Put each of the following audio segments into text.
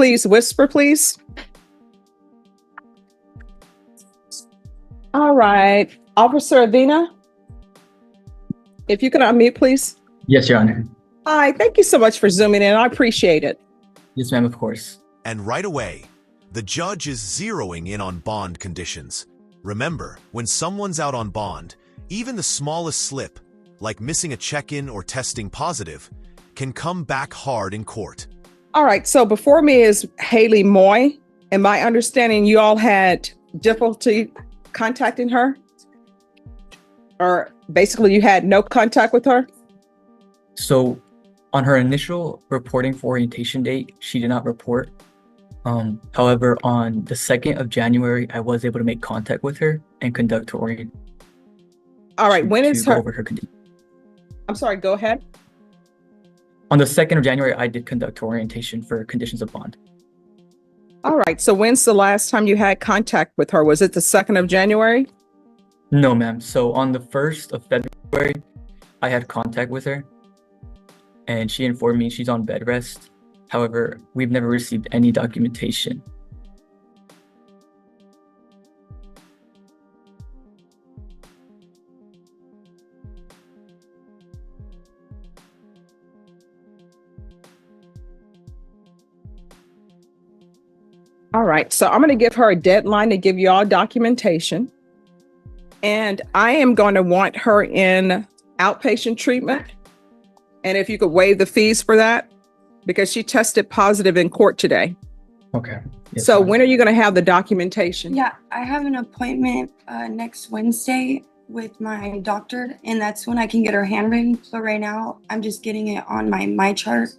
Please whisper, please. All right. Officer Aena, if you can unmute, please. Yes, Your Honor. Hi, thank you so much for zooming in. I appreciate it. Yes, ma'am, of course. And right away, the judge is zeroing in on bond conditions. Remember, when someone's out on bond, even the smallest slip, like missing a check-in or testing positive, can come back hard in court. All right, so before me is Haley Moy. And my understanding, you all had difficulty contacting her? Or basically you had no contact with her? So on her initial reporting for orientation date, she did not report. However, on the 2nd of January, I was able to make contact with her and conduct her orientation. All right, when is her? Over her condition. I'm sorry, go ahead. On the 2nd of January, I did conduct her orientation for conditions of bond. All right, so when's the last time you had contact with her? Was it the 2nd of January? No, ma'am. So on the 1st of February, I had contact with her and she informed me she's on bed rest. However, we've never received any documentation. All right, so I'm going to give her a deadline to give you all documentation. And I am going to want her in outpatient treatment. And if you could waive the fees for that, because she tested positive in court today. Okay. Yes, so ma'am. when are you going to have the documentation? Yeah, I have an appointment next Wednesday with my doctor, and that's when I can get her handwritten. But right now, I'm just getting it on my chart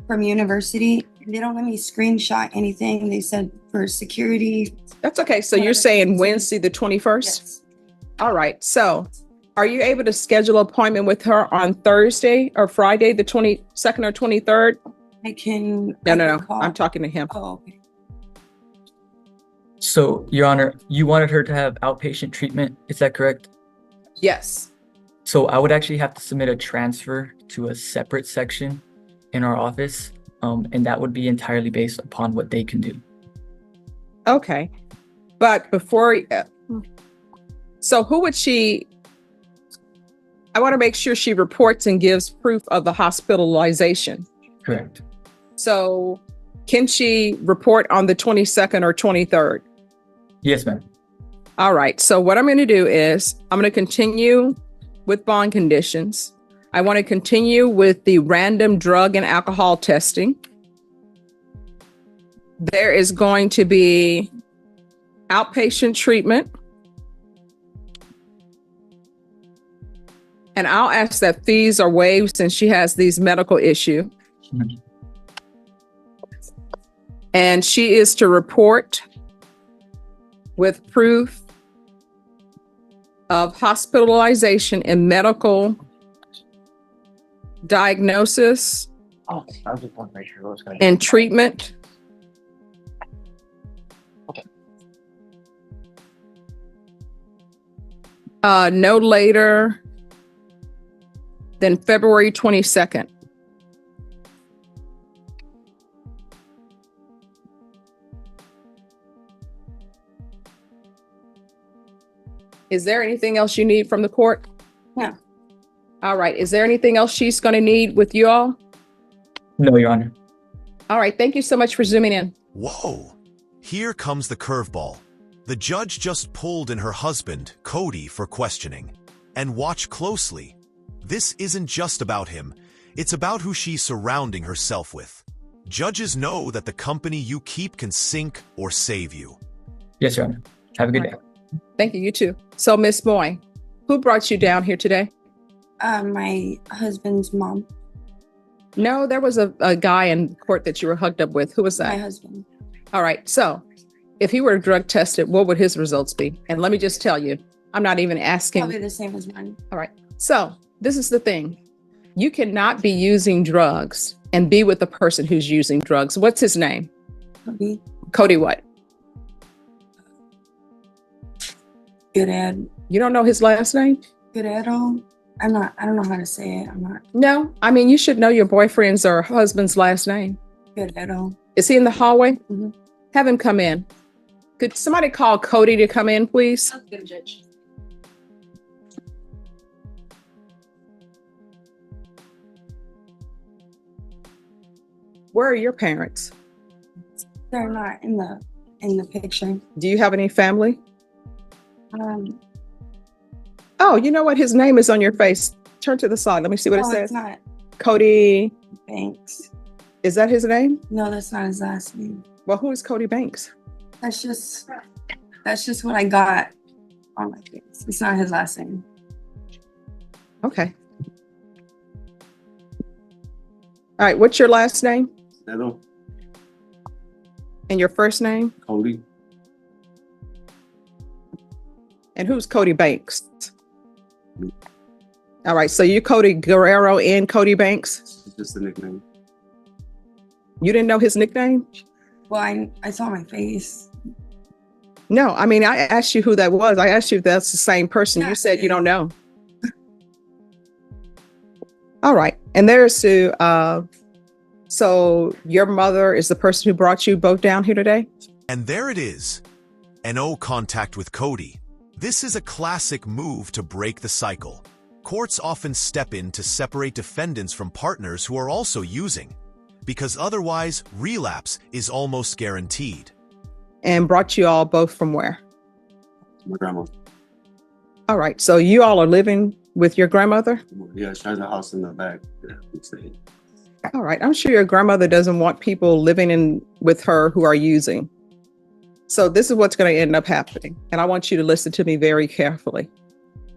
from university. They don't let me screenshot anything. They said for security. That's okay. So you're saying Wednesday, the 21st? Yes. All right. So are you able to schedule an appointment with her on Thursday or Friday, the 22nd or 23rd? I can. No. I'm talking to him. Oh, okay. So, Your Honor, you wanted her to have outpatient treatment. Is that correct? Yes. So I would actually have to submit a transfer to a separate section in our office. And that would be entirely based upon what they can do. Okay. But before, so who would she, I want to make sure she reports and gives proof of the hospitalization. Correct. So can she report on the 22nd or 23rd? Yes, ma'am. All right. So what I'm going to do is I'm going to continue with bond conditions. I want to continue with the random drug and alcohol testing. There is going to be outpatient treatment. And I'll ask that fees are waived since she has these medical issues. Mhm. And she is to report with proof of hospitalization and medical diagnosis Oh, I just want to make sure what's going and treatment. Okay. No later than February 22nd. Is there anything else you need from the court? No. All right. Is there anything else she's going to need with you all? No, Your Honor. All right. Thank you so much for zooming in. Whoa! Here comes the curveball. The judge just pulled in her husband, Cody, for questioning. And watch closely. This isn't just about him. It's about who she's surrounding herself with. Judges know that the company you keep can sink or save you. Yes, Your Honor. Have a good day. Thank you. You too. So, Miss Moy, who brought you down here today? My husband's mom. No, there was a guy in court that you were hugged up with. Who was My that? husband. All right. So if he were drug tested, what would his results be? And let me just tell you, I'm not even asking. Probably the same as mine. All right. So this is the thing. You cannot be using drugs and be with the person who's using drugs. What's his name? Cody. Cody what? Good ad. You don't know his last name? Good ad all. I don't know how to say it. I'm not No. I mean, you should know your boyfriend's or husband's last name. good at all. Is he in the hallway? Mhm. Have him come in. Could somebody call Cody to come in, please? Where are your parents? They're not in the picture. Do you have any family? Um, Oh, you know what? His name is on your face. Turn to the side. Let me see what it no, says. it's not Cody, Banks. is that his name? No, that's not his last name. Well, who is Cody Banks? That's just what I got on my face. It's not his last name. Okay. All right. What's your last name Hello, and your first name? Cody. And who's Cody Banks? All right. So you Cody Guerrero and Cody Banks? It's just a nickname. You didn't know his nickname? Well, I saw my face. No. I mean, I asked you who that was. I asked you if that's the same person. You said you don't know. All right. And there's Sue. So your mother is the person who brought you both down here today? And there it is. No contact with Cody. This is a classic move to break the cycle. Courts often step in to separate defendants from partners who are also using, because otherwise relapse is almost guaranteed. And brought you all both from where? My grandma. All right. So you all are living with your grandmother? Yeah, she has a house in the back. Yeah, we stay. All right. I'm sure your grandmother doesn't want people living in with her who are using. So this is what's going to end up happening. And I want you to listen to me very carefully.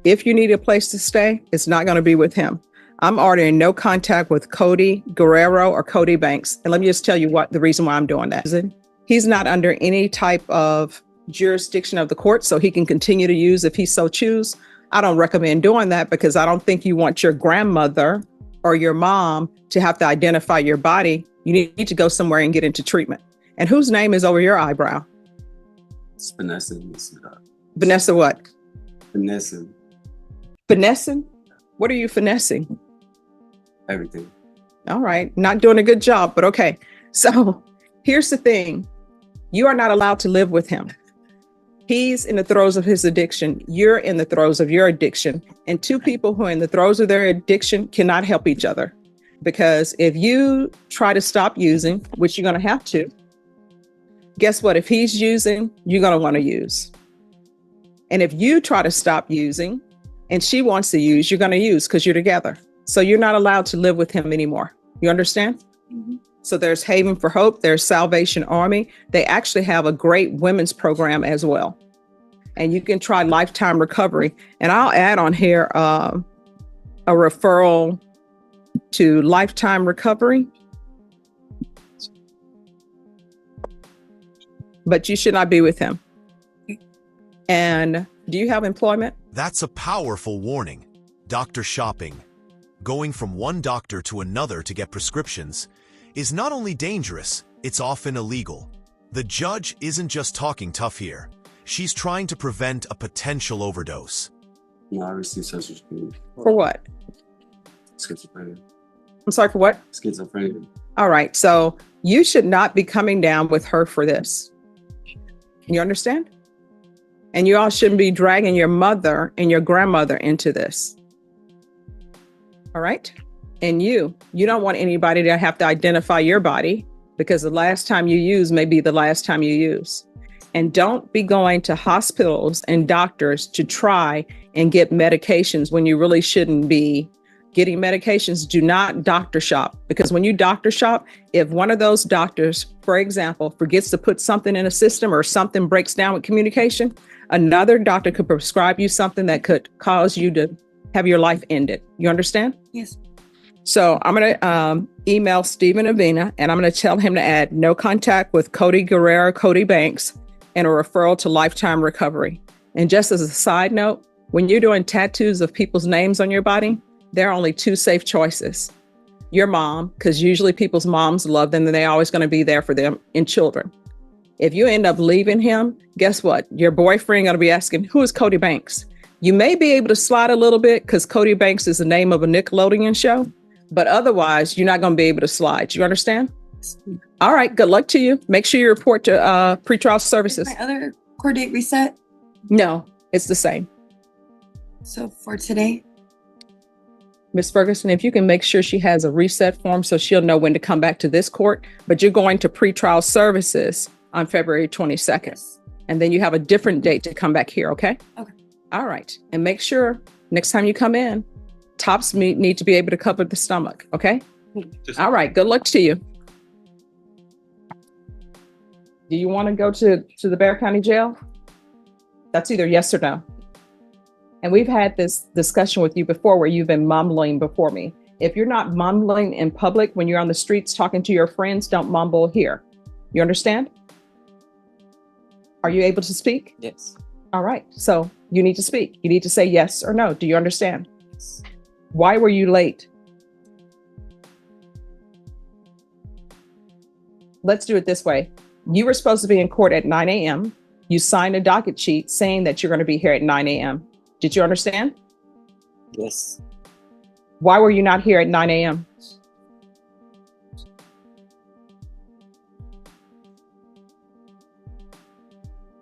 If you need a place to stay, it's not going to be with him. I'm ordering no contact with Cody Guerrero or Cody Banks. And let me just tell you what the reason why I'm doing that is. He's not under any type of jurisdiction of the court, so he can continue to use if he so choose. I don't recommend doing that because I don't think you want your grandmother or your mom to have to identify your body. You need to go somewhere and get into treatment. And whose name is over your eyebrow? It's Vanessa. Vanessa what? Vanessa. Finessing? What are you finessing? Everything. All right. Not doing a good job, but okay. So here's the thing. You are not allowed to live with him. He's in the throes of his addiction. You're in the throes of your addiction. And two people who are in the throes of their addiction cannot help each other. Because if you try to stop using, which you're going to have to, guess what? If he's using, you're going to want to use. And if you try to stop using and she wants to use, you're going to use because you're together. So you're not allowed to live with him anymore. You understand? Mm-hmm. So there's Haven for Hope. There's Salvation Army. They actually have a great women's program as well. And you can try Lifetime Recovery. And I'll add on here a referral to Lifetime Recovery. But you should not be with him. And do you have employment? That's a powerful warning. Doctor shopping, going from one doctor to another to get prescriptions, is not only dangerous, it's often illegal. The judge isn't just talking tough here. She's trying to prevent a potential overdose. No, I received social security. For what? Schizophrenia. I'm sorry, for what? Schizophrenia. All right. So you should not be coming down with her for this. You understand? And you all shouldn't be dragging your mother and your grandmother into this. All right? And you don't want anybody to have to identify your body because the last time you use may be the last time you use. And don't be going to hospitals and doctors to try and get medications when you really shouldn't be getting medications. Do not doctor shop, because when you doctor shop, if one of those doctors, for example, forgets to put something in a system or something breaks down with communication, another doctor could prescribe you something that could cause you to have your life ended. You understand? Yes. So I'm going to email Stephen Aena, and I'm going to tell him to add no contact with Cody Guerrero, Cody Banks, and a referral to Lifetime Recovery. And just as a side note, when you're doing tattoos of people's names on your body, there are only two safe choices. Your mom, because usually people's moms love them and they're always going to be there for them, and children. If you end up leaving him, guess what? Your boyfriend going to be asking, who is Cody Banks? You may be able to slide a little bit because Cody Banks is the name of a Nickelodeon show, but otherwise you're not going to be able to slide. You understand? All right. Good luck to you. Make sure you report to pretrial Is services. my other court date reset? No, it's the same. So for today? Miss Ferguson, if you can make sure she has a reset form so she'll know when to come back to this court, but you're going to pretrial services on February 22nd. Yes. And then you have a different date to come back here, okay? Okay. All right. And make sure next time you come in, tops need to be able to cover the stomach, okay? All right. Good luck to you. Do you want to go to the Bexar County Jail? That's either yes or no. And we've had this discussion with you before where you've been mumbling before me. If you're not mumbling in public when you're on the streets talking to your friends, don't mumble here. You understand? Are you able to speak? Yes. All right. So you need to speak. You need to say yes or no. Do you understand? Why were you late? Let's do it this way. You were supposed to be in court at 9 a.m. You signed a docket sheet saying that you're going to be here at 9 a.m. Did you understand? Yes. Why were you not here at 9 a.m.?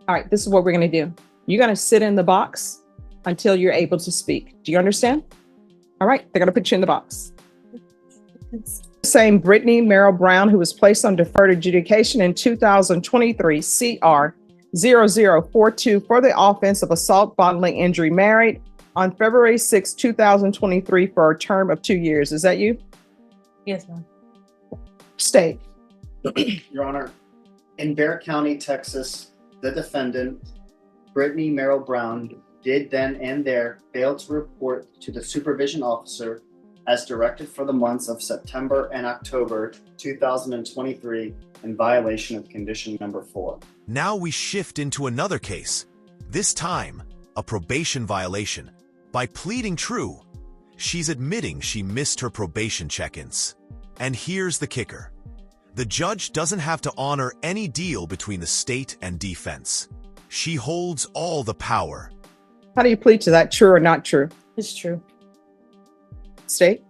All right, this is what we're going to do. You're going to sit in the box until you're able to speak. Do you understand? All right, they're going to put you in the box. Same Brittany Merrill Brown, who was placed on deferred adjudication in 2023 CR 0042 for the offense of assault bodily injury, married on February 6, 2023 for a term of 2 years. Is that you? Yes, ma'am. State. Your Honor, in Bexar County, Texas, the defendant, Brittany Merrill Brown, did then and there fail to report to the supervision officer as directed for the months of September and October 2023 in violation of condition number 4. Now we shift into another case, this time a probation violation. By pleading true, she's admitting she missed her probation check-ins. And here's the kicker. The judge doesn't have to honor any deal between the state and defense. She holds all the power. How do you plead to that? True or not true? It's true. State.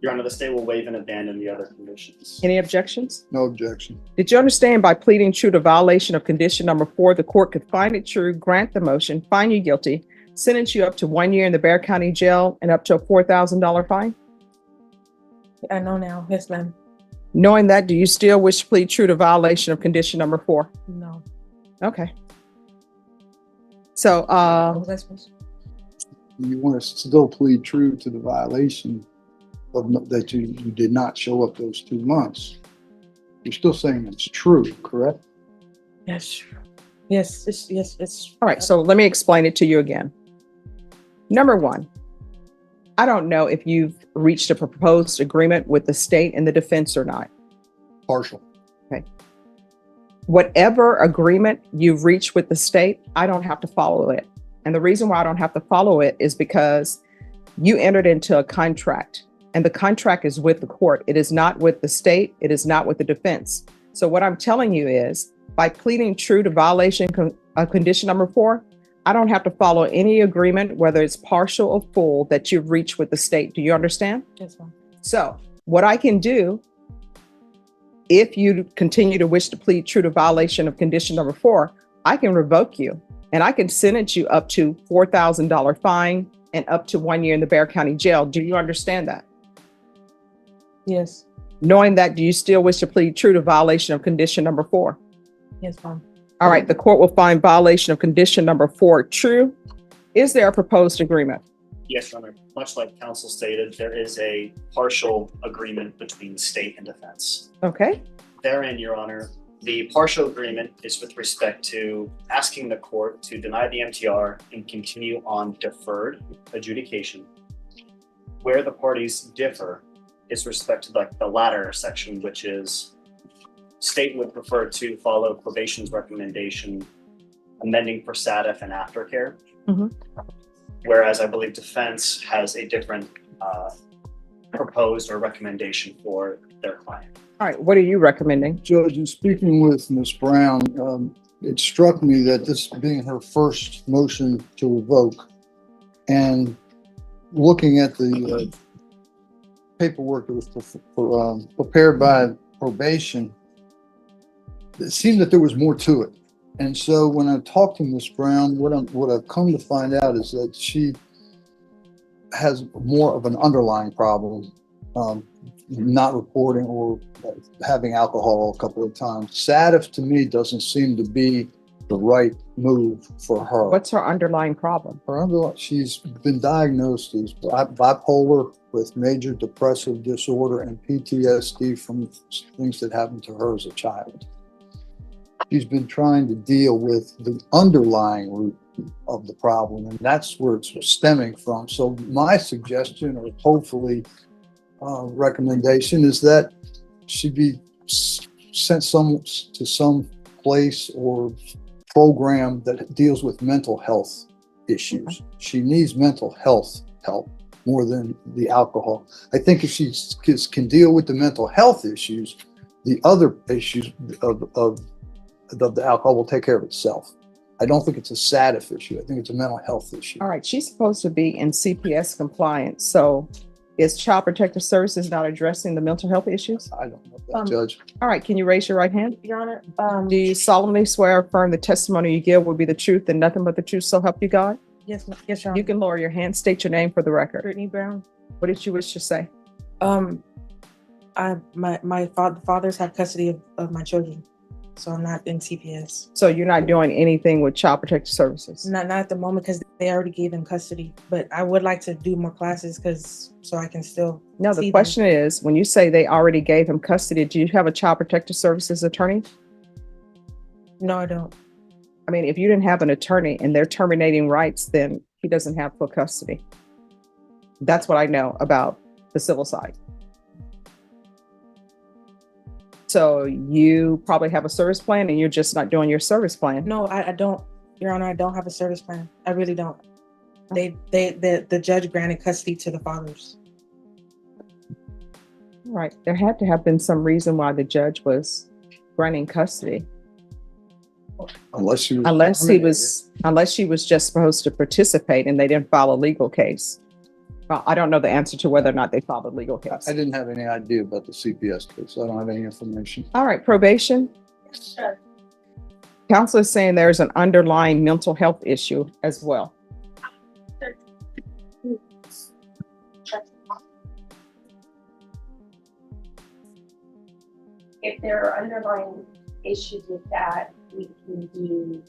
Your Honor, the state will waive and abandon the other conditions. Any objections? No objection. Did you understand by pleading true to violation of condition number 4, the court could find it true, grant the motion, find you guilty, sentence you up to 1 year in the Bexar County Jail and up to a $4,000 fine? I know now. Yes, ma'am. Knowing that, do you still wish to plead true to violation of condition number 4? No. Okay. So, What was I supposed to? You want to still plead true to the violation of that you did not show up those 2 months. You're still saying it's true, correct? Yes, true. Yes, it's all right. So let me explain it to you again. Number 1, I don't know if you've reached a proposed agreement with the state and the defense or not. Partial. Whatever agreement you've reached with the state, I don't have to follow it. And the reason why I don't have to follow it is because you entered into a contract, and the contract is with the court. It is not with the state. It is not with the defense. So what I'm telling you is, by pleading true to violation of condition number 4, I don't have to follow any agreement, whether it's partial or full, that you've reached with the state. Do you understand? Yes, ma'am. So what I can do, if you continue to wish to plead true to violation of condition number 4, I can revoke you and I can sentence you up to $4,000 fine and up to 1 year in the Bexar County Jail. Do you understand that? Yes. Knowing that, do you still wish to plead true to violation of condition number 4? Yes, ma'am. All right, the court will find violation of condition number 4 true. Is there a proposed agreement? Yes, Your Honor. Much like counsel stated, there is a partial agreement between state and defense. Okay. Therein, Your Honor, the partial agreement is with respect to asking the court to deny the MTR and continue on deferred adjudication. Where the parties differ is respect to the latter section, which is state would prefer to follow probation's recommendation, amending for SADF and aftercare. Mhm. Whereas I believe defense has a different proposed or recommendation for their client. All right, what are you recommending? Judge, in speaking with Ms. Brown, it struck me that this being her first motion to revoke and looking at the paperwork that was prepared by probation, it seemed that there was more to it. And so when I talked to Ms. Brown, what I've come to find out is that she has more of an underlying problem, not reporting or having alcohol a couple of times. SATIF to me doesn't seem to be the right move for her. What's her underlying problem? She's been diagnosed as bipolar with major depressive disorder and PTSD from things that happened to her as a child. She's been trying to deal with the underlying root of the problem, and that's where it's stemming from. So my suggestion, or hopefully recommendation, is that she be sent to some place or program that deals with mental health issues. She needs mental health help more than the alcohol. I think if she can deal with the mental health issues, the other issues of the alcohol will take care of itself. I don't think it's a SATIF issue. I think it's a mental health issue. All right, she's supposed to be in CPS compliance. So is Child Protective Services not addressing the mental health issues? I don't know that, Judge. All right, can you raise your right hand? Your Honor, Do you solemnly swear or affirm the testimony you give will be the truth and nothing but the truth, so help you God? yes, Your Honor. You can lower your hand, state your name for the record. Brittany Brown. What did you wish to say? My fathers have custody of my children, so I'm not in CPS. So you're not doing anything with Child Protective Services? Not at the moment because they already gave them custody. But I would like to do more classes so I can still. No, see the them. question is, when you say they already gave him custody, do you have a Child Protective Services attorney? No, I don't. I mean, if you didn't have an attorney and they're terminating rights, then he doesn't have full custody. That's what I know about the civil side. So you probably have a service plan and you're just not doing your service plan. No, I don't. Your Honor, I don't have a service plan. I really don't. The judge granted custody to the fathers. Right. There had to have been some reason why the judge was granting custody. Unless she was just supposed to participate and they didn't file a legal case. Well, I don't know the answer to whether or not they filed a legal case. I didn't have any idea about the CPS case. I don't have any information. All right, probation. Sure. Counsel is saying there's an underlying mental health issue as well. If there are underlying issues with that, we can do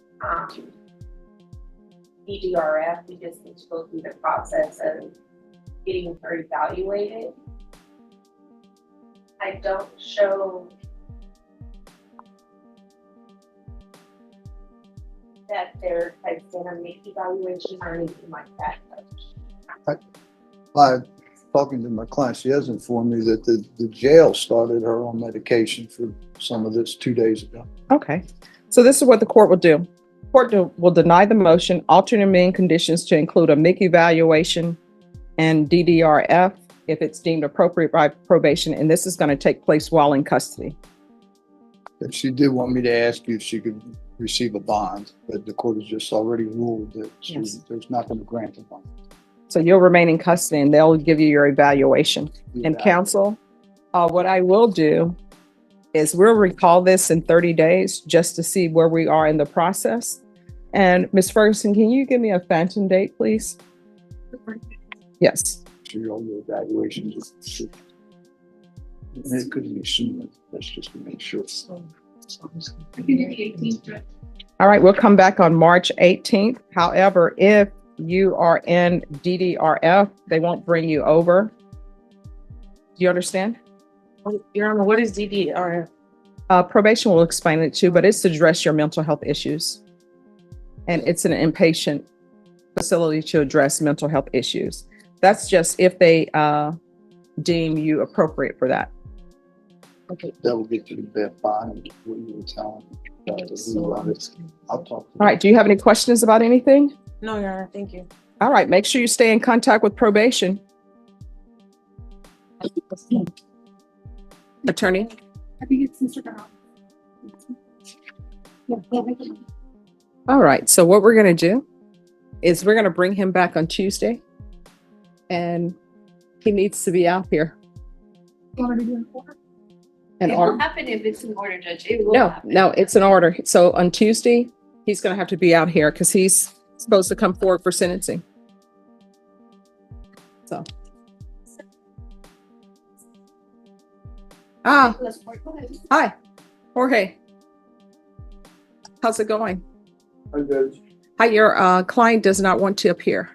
DDRF. We just need to go through the process of getting her evaluated. I don't show that there has been a MIC evaluation or anything like that. By talking to my client, she has informed me that the jail started her on medication for some of this 2 days ago. Okay, so this is what the court will do. Court will deny the motion, alternate main conditions to include a MIC evaluation and DDRF if it's deemed appropriate by probation, and this is going to take place while in custody. And she did want me to ask you if she could receive a bond, but the court has just already ruled that there's not going to grant a bond. So you'll remain in custody and they'll give you your evaluation. And counsel, what I will do is we'll recall this in 30 days just to see where we are in the process. And Ms. Ferguson, can you give me a phantom date, please? Yes. Sure, all your evaluations. It could be sooner. That's just to make sure. All right, we'll come back on March 18th. However, if you are in DDRF, they won't bring you over. Do you understand? Your Honor, what is DDRF? Probation will explain it too, but it's to address your mental health issues. And it's an inpatient facility to address mental health issues. That's just if they deem you appropriate for that. Okay. That will get you to that bond, what you were telling me. I'll talk. All right, do you have any questions about anything? No, Your Honor, thank you. All right, make sure you stay in contact with probation. Attorney? I think it's Mr. Brown. All right, so what we're going to do is we're going to bring him back on Tuesday, and he needs to be out here. An It order. will happen if it's an order, Judge. It will No, happen. no, it's an order. So on Tuesday, he's gonna have to be out here because he's supposed to come forward for sentencing. So. Ah, hi, Jorge. How's it going? I'm good. Hi, your client does not want to appear.